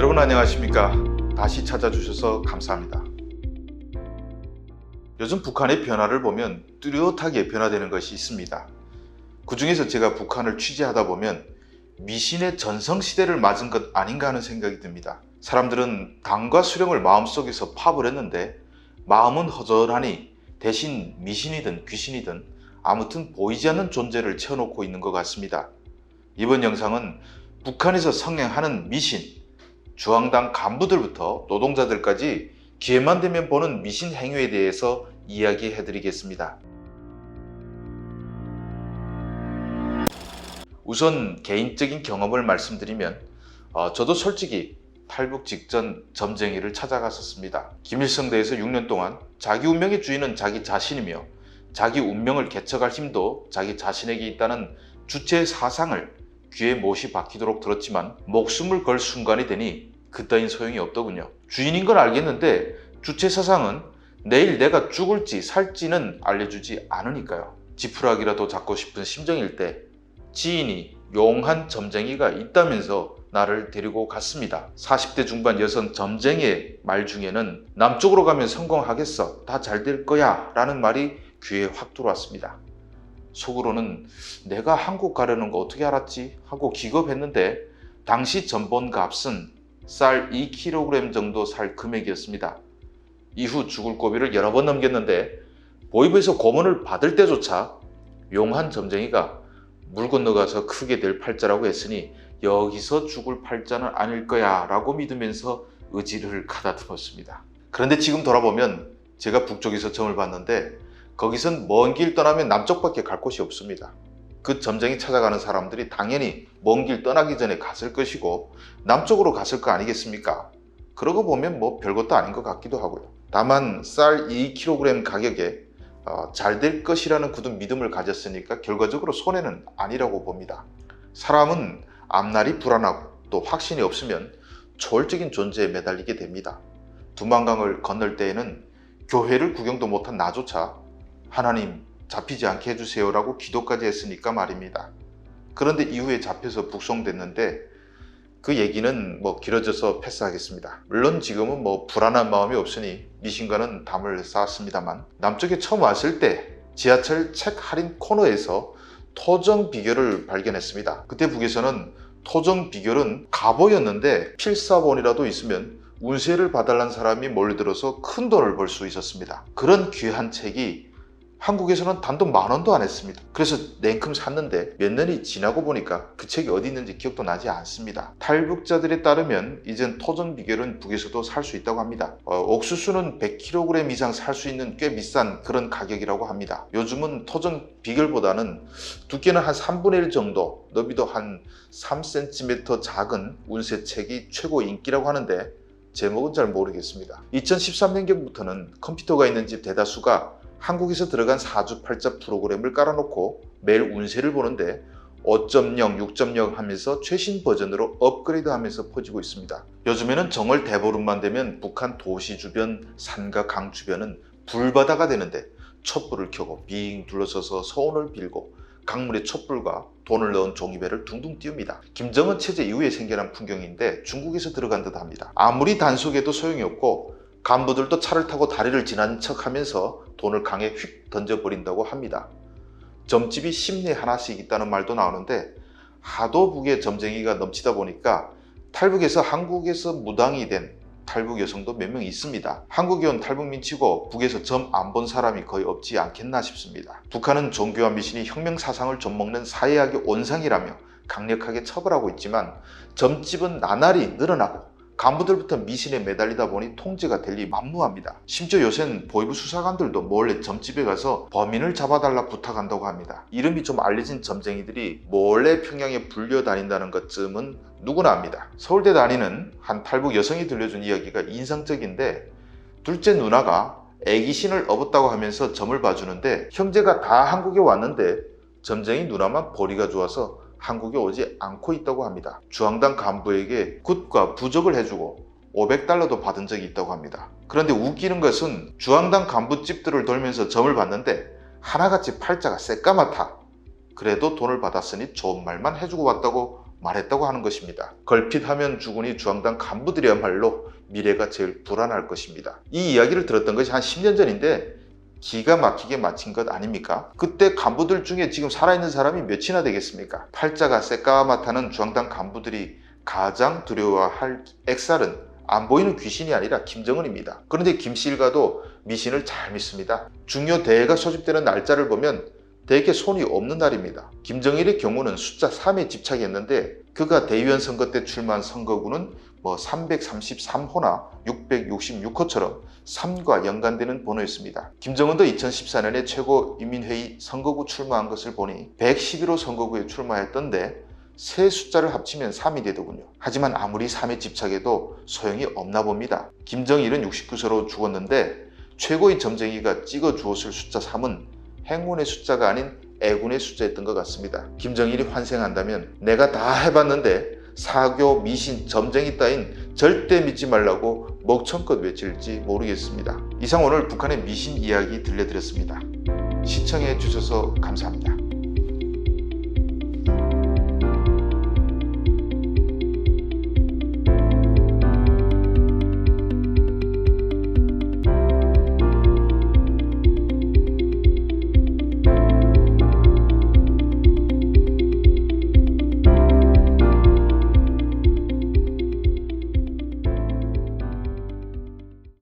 여러분 안녕하십니까? 다시 찾아주셔서 감사합니다. 요즘 북한의 변화를 보면 뚜렷하게 변화되는 것이 있습니다. 그 중에서 제가 북한을 취재하다 보면 미신의 전성시대를 맞은 것 아닌가 하는 생각이 듭니다. 사람들은 당과 수령을 마음속에서 파업을 했는데 마음은 허전하니 대신 미신이든 귀신이든 아무튼 보이지 않는 존재를 채워놓고 있는 것 같습니다. 이번 영상은 북한에서 성행하는 미신, 주황당 간부들부터 노동자들까지 기회만 되면 보는 미신 행위에 대해서 이야기해 드리겠습니다. 우선 개인적인 경험을 말씀드리면 저도 솔직히 탈북 직전 점쟁이를 찾아갔었습니다. 김일성대에서 6년 동안 자기 운명의 주인은 자기 자신이며 자기 운명을 개척할 힘도 자기 자신에게 있다는 주체의 사상을 귀에 못이 박히도록 들었지만 목숨을 걸 순간이 되니 그따윈 소용이 없더군요. 주인인 건 알겠는데 주체 사상은 내일 내가 죽을지 살지는 알려주지 않으니까요. 지푸라기라도 잡고 싶은 심정일 때 지인이 용한 점쟁이가 있다면서 나를 데리고 갔습니다. 40대 중반 여성 점쟁이의 말 중에는 남쪽으로 가면 성공하겠어, 다 잘 될 거야 라는 말이 귀에 확 들어왔습니다. 속으로는 내가 한국 가려는 거 어떻게 알았지 하고 기겁했는데 당시 전본 값은 쌀 2kg 정도 살 금액이었습니다. 이후 죽을 고비를 여러 번 넘겼는데 보이부에서 고문을 받을 때조차 용한 점쟁이가 물 건너가서 크게 될 팔자라고 했으니 여기서 죽을 팔자는 아닐 거야 라고 믿으면서 의지를 가다듬었습니다. 그런데 지금 돌아보면 제가 북쪽에서 점을 봤는데 거기선 먼 길 떠나면 남쪽밖에 갈 곳이 없습니다. 그 점쟁이 찾아가는 사람들이 당연히 먼 길 떠나기 전에 갔을 것이고 남쪽으로 갔을 거 아니겠습니까? 그러고 보면 뭐 별것도 아닌 것 같기도 하고요. 다만 쌀 2kg 가격에 잘 될 것이라는 굳은 믿음을 가졌으니까 결과적으로 손해는 아니라고 봅니다. 사람은 앞날이 불안하고 또 확신이 없으면 초월적인 존재에 매달리게 됩니다. 두만강을 건널 때에는 교회를 구경도 못한 나조차 하나님 잡히지 않게 해주세요 라고 기도까지 했으니까 말입니다. 그런데 이후에 잡혀서 북송됐는데 그 얘기는 길어져서 패스하겠습니다. 물론 지금은 불안한 마음이 없으니 미신과는 담을 쌓았습니다만 남쪽에 처음 왔을 때 지하철 책 할인 코너에서 토정 비결을 발견했습니다. 그때 북에서는 토정 비결은 갑오였는데 필사본이라도 있으면 운세를 봐달라는 사람이 몰려들어서 큰 돈을 벌 수 있었습니다. 그런 귀한 책이 한국에서는 단돈 10,000원도 안 했습니다. 그래서 냉큼 샀는데 몇 년이 지나고 보니까 그 책이 어디 있는지 기억도 나지 않습니다. 탈북자들에 따르면 이젠 토정 비결은 북에서도 살 수 있다고 합니다. 옥수수는 100kg 이상 살 수 있는 꽤 비싼 그런 가격이라고 합니다. 요즘은 토정 비결보다는 두께는 한 3분의 1 정도, 너비도 한 3cm 작은 운세책이 최고 인기라고 하는데 제목은 잘 모르겠습니다. 2013년경부터는 컴퓨터가 있는 집 대다수가 한국에서 들어간 사주팔자 프로그램을 깔아놓고 매일 운세를 보는데 5.0, 6.0 하면서 최신 버전으로 업그레이드하면서 퍼지고 있습니다. 요즘에는 정월 대보름만 되면 북한 도시 주변, 산과 강 주변은 불바다가 되는데 촛불을 켜고 빙 둘러서서 소원을 빌고 강물에 촛불과 돈을 넣은 종이배를 둥둥 띄웁니다. 김정은 체제 이후에 생겨난 풍경인데 중국에서 들어간 듯 합니다. 아무리 단속해도 소용이 없고 간부들도 차를 타고 다리를 지난 척하면서 돈을 강에 휙 던져버린다고 합니다. 점집이 10내 하나씩 있다는 말도 나오는데 하도 북에 점쟁이가 넘치다 보니까 탈북에서 한국에서 무당이 된 탈북 여성도 몇 명 있습니다. 한국에 온 탈북민치고 북에서 점 안 본 사람이 거의 없지 않겠나 싶습니다. 북한은 종교와 미신이 혁명사상을 좀먹는 사회학의 온상이라며 강력하게 처벌하고 있지만 점집은 나날이 늘어나고 간부들부터 미신에 매달리다 보니 통제가 될 리 만무합니다. 심지어 요새는 보이부 수사관들도 몰래 점집에 가서 범인을 잡아달라 부탁한다고 합니다. 이름이 좀 알려진 점쟁이들이 몰래 평양에 불려다닌다는 것쯤은 누구나 압니다. 서울대 다니는 한 탈북 여성이 들려준 이야기가 인상적인데 둘째 누나가 애기신을 업었다고 하면서 점을 봐주는데 형제가 다 한국에 왔는데 점쟁이 누나만 보리가 좋아서 한국에 오지 않고 있다고 합니다. 주황당 간부에게 굿과 부적을 해주고 $500도 받은 적이 있다고 합니다. 그런데 웃기는 것은 주황당 간부집들을 돌면서 점을 봤는데 하나같이 팔자가 새까맣다. 그래도 돈을 받았으니 좋은 말만 해주고 왔다고 말했다고 하는 것입니다. 걸핏하면 죽으니 중앙당 간부들이야말로 미래가 제일 불안할 것입니다. 이 이야기를 들었던 것이 한 10년 전인데 기가 막히게 마친 것 아닙니까? 그때 간부들 중에 지금 살아있는 사람이 몇이나 되겠습니까? 팔자가 새까맣다는 중앙당 간부들이 가장 두려워할 액살은 안 보이는 귀신이 아니라 김정은입니다. 그런데 김씨 일가도 미신을 잘 믿습니다. 중요 대회가 소집되는 날짜를 보면 대개 손이 없는 날입니다. 김정일의 경우는 숫자 3에 집착했는데 그가 대의원 선거 때 출마한 선거구는 333호나 666호처럼 3과 연관되는 번호였습니다. 김정은도 2014년에 최고인민회의 선거구 출마한 것을 보니 111호 선거구에 출마했던데 세 숫자를 합치면 3이 되더군요. 하지만 아무리 3에 집착해도 소용이 없나 봅니다. 김정일은 69세로 죽었는데 최고의 점쟁이가 찍어주었을 숫자 3은 행운의 숫자가 아닌 애군의 숫자였던 것 같습니다. 김정일이 환생한다면 내가 다 해봤는데 사교, 미신, 점쟁이 따윈 절대 믿지 말라고 먹청껏 외칠지 모르겠습니다. 이상 오늘 북한의 미신 이야기 들려드렸습니다. 시청해 주셔서 감사합니다.